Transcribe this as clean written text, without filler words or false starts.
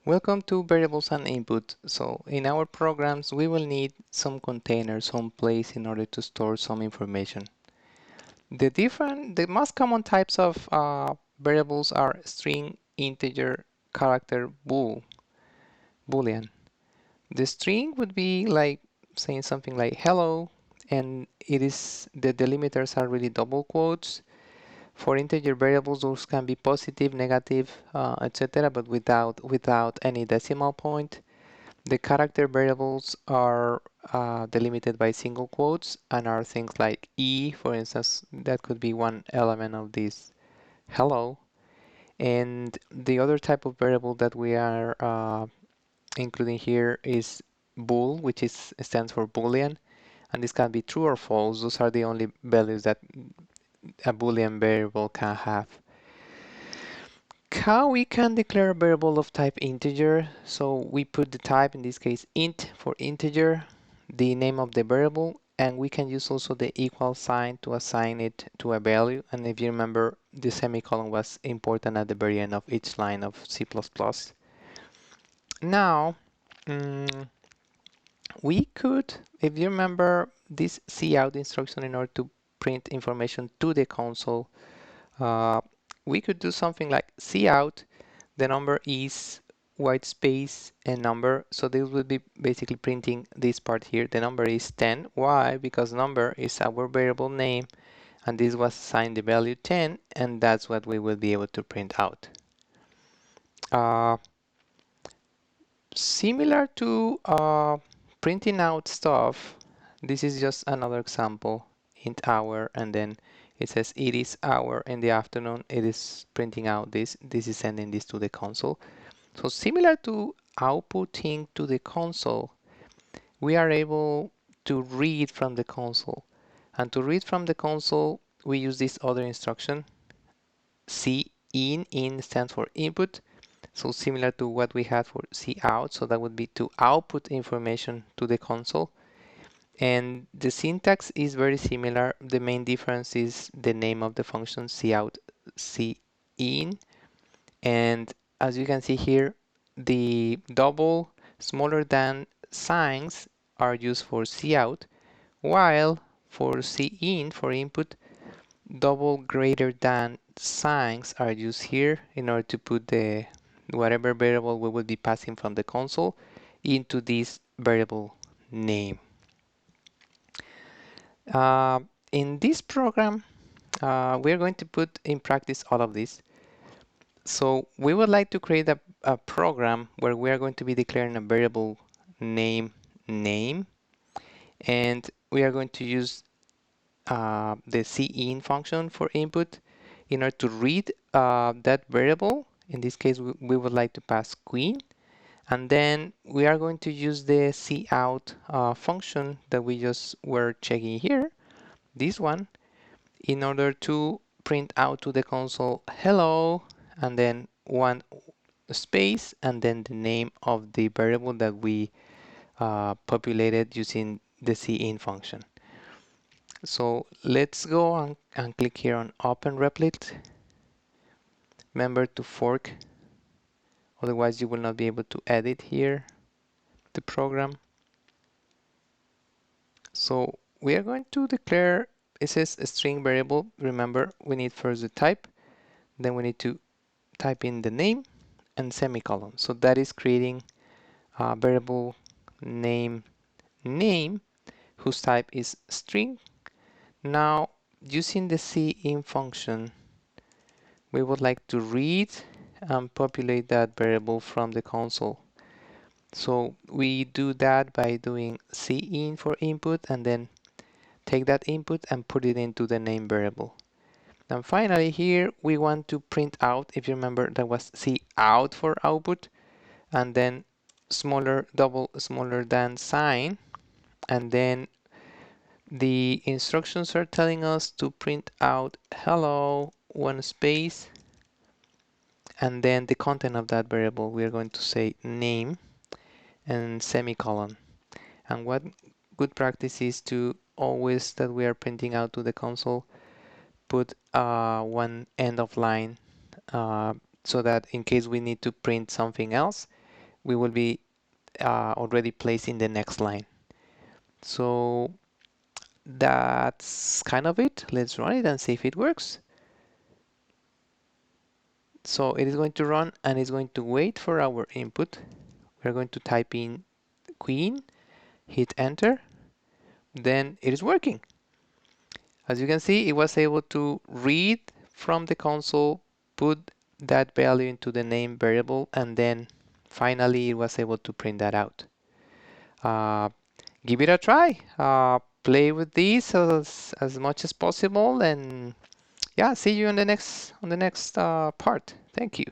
Welcome to Variables and Input. So in our programs, we will need some containers, some place in order to store some information. The most common types of variables are string, integer, character, boolean. The string would be like saying something like hello, and the delimiters are really double quotes. For integer variables, those can be positive, negative, etc., but without any decimal point. The character variables are delimited by single quotes and are things like E, for instance, that could be one element of this hello. And the other type of variable that we are including here is bool, which stands for Boolean, and this can be true or false. Those are the only values that a Boolean variable can have. How we can declare a variable of type integer? So we put the type, in this case int for integer, the name of the variable, and we can use also the equal sign to assign it to a value. And if you remember, the semicolon was important at the very end of each line of C++. Now, we could, if you remember this cout instruction in order to print information to the console, we could do something like cout, the number is white space and number. So this will be basically printing this part here. The number is 10. Why? Because number is our variable name, and this was assigned the value 10, and that's what we will be able to print out. Similar to printing out stuff, this is just another example, int hour, and then it says it is hour in the afternoon. It is printing out this. This is sending this to the console. So similar to outputting to the console, we are able to read from the console. And to read from the console, we use this other instruction, cin. In stands for input. So similar to what we had for cout. So that would be to output information to the console. And the syntax is very similar. The main difference is the name of the function, cout, cin. And as you can see here, the double smaller than signs are used for cout, while for cin, for input, double greater than signs are used here in order to put the whatever variable we will be passing from the console into this variable name. In this program, we're going to put in practice all of this. So we would like to create a program where we are going to be declaring a variable name, and we are going to use the cin function for input in order to read that variable. In this case, we would like to pass queen, and then we are going to use the cout function that we just were checking here, this one, in order to print out to the console hello, and then one space, and then the name of the variable that we populated using the cin function. So let's go and click here on Open Replit. Remember to fork, otherwise you will not be able to edit here the program. So we are going to declare, it says a string variable. Remember, we need first the type, then we need to type in the name and semicolon. So that is creating a variable name whose type is string. Now, using the cin function, we would like to read and populate that variable from the console. So we do that by doing cin for input and then take that input and put it into the name variable. And finally here we want to print out, if you remember that was cout for output, and then double smaller than sign, and then the instructions are telling us to print out hello, one space, and then the content of that variable, we are going to say name and semicolon. And what good practice is to always that we are printing out to the console, put one end of line so that in case we need to print something else, we will be already placed in the next line. So that's kind of it. Let's run it and see if it works. So it is going to run and it's going to wait for our input. We're going to type in queen, hit enter, then it is working. As you can see, it was able to read from the console, put that value into the name variable, and then finally it was able to print that out. Give it a try. Play with these as much as possible, and yeah, see you on the next part. Thank you.